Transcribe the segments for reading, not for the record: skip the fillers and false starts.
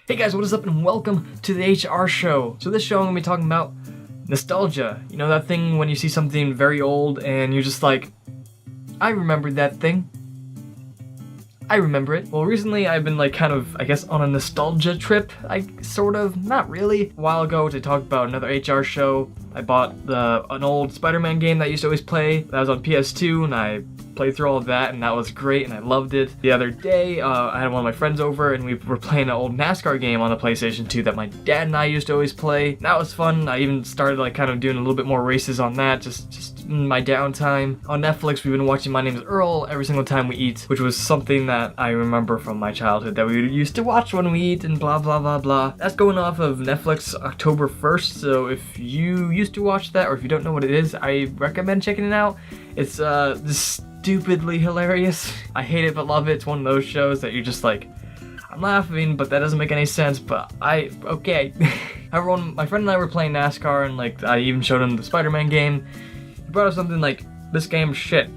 Hey guys, what is up and welcome to the HR show. So this show I'm going to be talking about nostalgia. You know that thing when you see something very old and you're just like, I remember that thing. I remember it. Well, recently I've been like kind of, I guess, on a nostalgia trip. Not really. A while ago to talk about another HR show, I bought an old Spider-Man game that I used to always play. That was on PS2 and I played through all of that and that was great and I loved it. The other day, I had one of my friends over and we were playing an old NASCAR game on the PlayStation 2 that my dad and I used to always play. That was fun. I even started like kind of doing a little bit more races on that, just in my downtime. On Netflix, we've been watching My Name is Earl every single time we eat, which was something that I remember from my childhood that we used to watch when we eat and blah blah blah blah. That's going off of Netflix October 1st, so if you used to watch that or if you don't know what it is, I recommend checking it out. It's stupidly hilarious. I hate it but love it. It's one of those shows that you're just like, I'm laughing, but that doesn't make any sense, but okay. Everyone, my friend and I were playing NASCAR and like I even showed him the Spider-Man game. He brought up something like, this game's shit,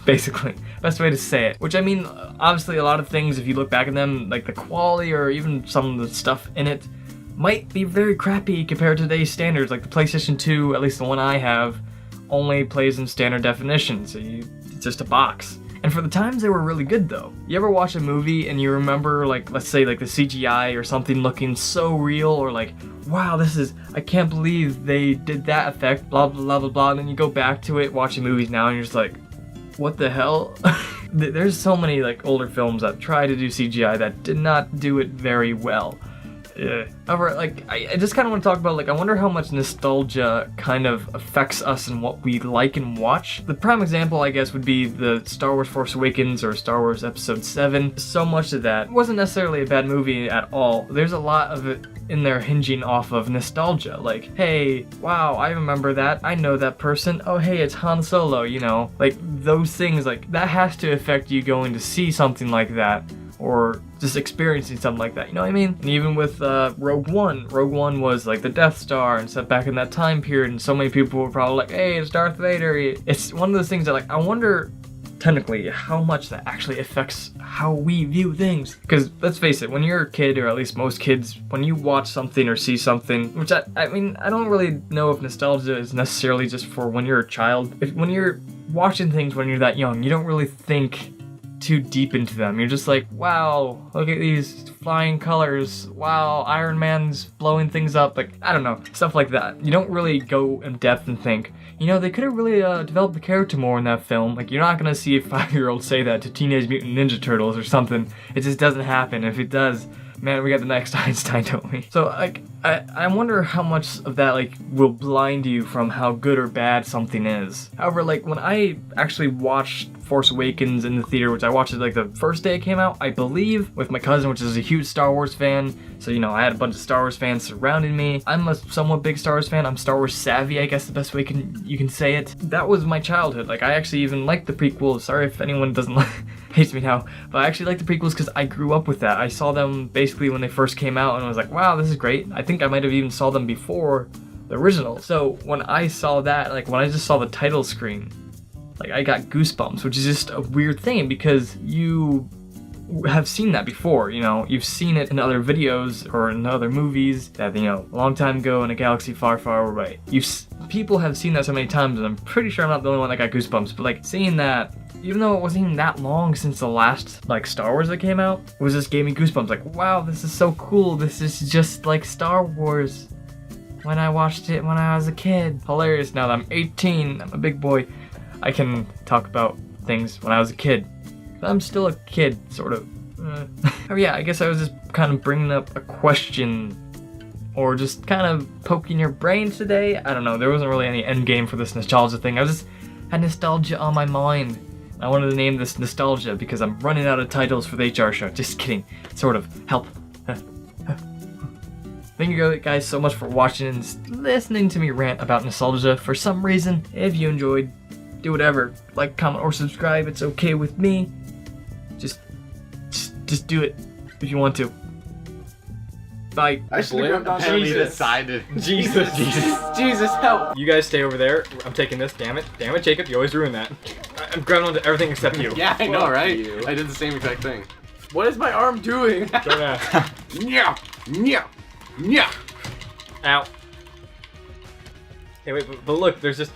basically. Best way to say it. Which I mean, obviously a lot of things, if you look back at them, like the quality or even some of the stuff in it, might be very crappy compared to today's standards. Like the PlayStation 2, at least the one I have, only plays in standard definition, so it's just a box. And for the times they were really good though. You ever watch a movie and you remember like, let's say like the CGI or something looking so real, or like, wow, I can't believe they did that effect, blah blah blah blah blah, and then you go back to it watching movies now and you're just like, what the hell? There's so many like older films that try to do CGI that did not do it very well. However, like, I just kind of want to talk about, like, I wonder how much nostalgia kind of affects us and what we like and watch. The prime example, I guess, would be the Star Wars Force Awakens or Star Wars Episode 7. So much of that wasn't necessarily a bad movie at all. There's a lot of it in there hinging off of nostalgia. Like, hey, wow, I remember that. I know that person. Oh, hey, it's Han Solo, you know? Like, those things, like, that has to affect you going to see something like that. Or just experiencing something like that, you know what I mean? And even with Rogue One was like the Death Star and set back in that time period, and so many people were probably like, hey, it's Darth Vader. It's one of those things that, like, I wonder technically how much that actually affects how we view things. Because let's face it, when you're a kid, or at least most kids, when you watch something or see something, which I mean, I don't really know if nostalgia is necessarily just for when you're a child. When you're watching things when you're that young, you don't really think too deep into them. You're just like, wow, look at these flying colors. Wow, Iron Man's blowing things up. Like, I don't know, stuff like that. You don't really go in depth and think, you know, they could have really developed the character more in that film. Like, you're not gonna see a 5-year-old say that to Teenage Mutant Ninja Turtles or something. It just doesn't happen. If it does, man, we got the next Einstein, don't we? So, like, I wonder how much of that, like, will blind you from how good or bad something is. However, like, when I actually watched Force Awakens in the theater, which I watched it, like, the first day it came out, I believe, with my cousin, which is a huge Star Wars fan, so, you know, I had a bunch of Star Wars fans surrounding me. I'm a somewhat big Star Wars fan. I'm Star Wars savvy, I guess the best way you can say it. That was my childhood. Like, I actually even liked the prequels. Sorry if anyone doesn't hates me now, but I actually like the prequels because I grew up with that. I saw them basically when they first came out and I was like, wow, this is great. I think I might have even saw them before the original. So when I saw that, like when I just saw the title screen, like I got goosebumps, which is just a weird thing because you have seen that before, you know, you've seen it in other videos or in other movies that, you know, a long time ago in a galaxy far, far away. People have seen that so many times and I'm pretty sure I'm not the only one that got goosebumps, but like seeing that, even though it wasn't even that long since the last, like, Star Wars that came out, it was just gave me goosebumps. Like, wow, this is so cool. This is just like Star Wars when I watched it when I was a kid. Hilarious now that I'm 18, I'm a big boy. I can talk about things when I was a kid. But I'm still a kid, sort of. Oh yeah, I guess I was just kind of bringing up a question or just kind of poking your brain today. I don't know, there wasn't really any end game for this nostalgia thing. I just had nostalgia on my mind. I wanted to name this Nostalgia because I'm running out of titles for the HR show. Just kidding. Sort of. Help. Thank you guys so much for watching and listening to me rant about nostalgia for some reason. If you enjoyed, do whatever. Like, comment, or subscribe. It's okay with me. Just do it if you want to. Bye. I should have grabbed on decided. Jesus, help. You guys stay over there. I'm taking this. Damn it, Jacob. You always ruin that. I'm grabbing onto everything except you. Yeah, I know, right? I did the same exact thing. What is my arm doing? Don't ask. Yeah. Yeah. Yeah. Ow. Hey, wait, but look, there's just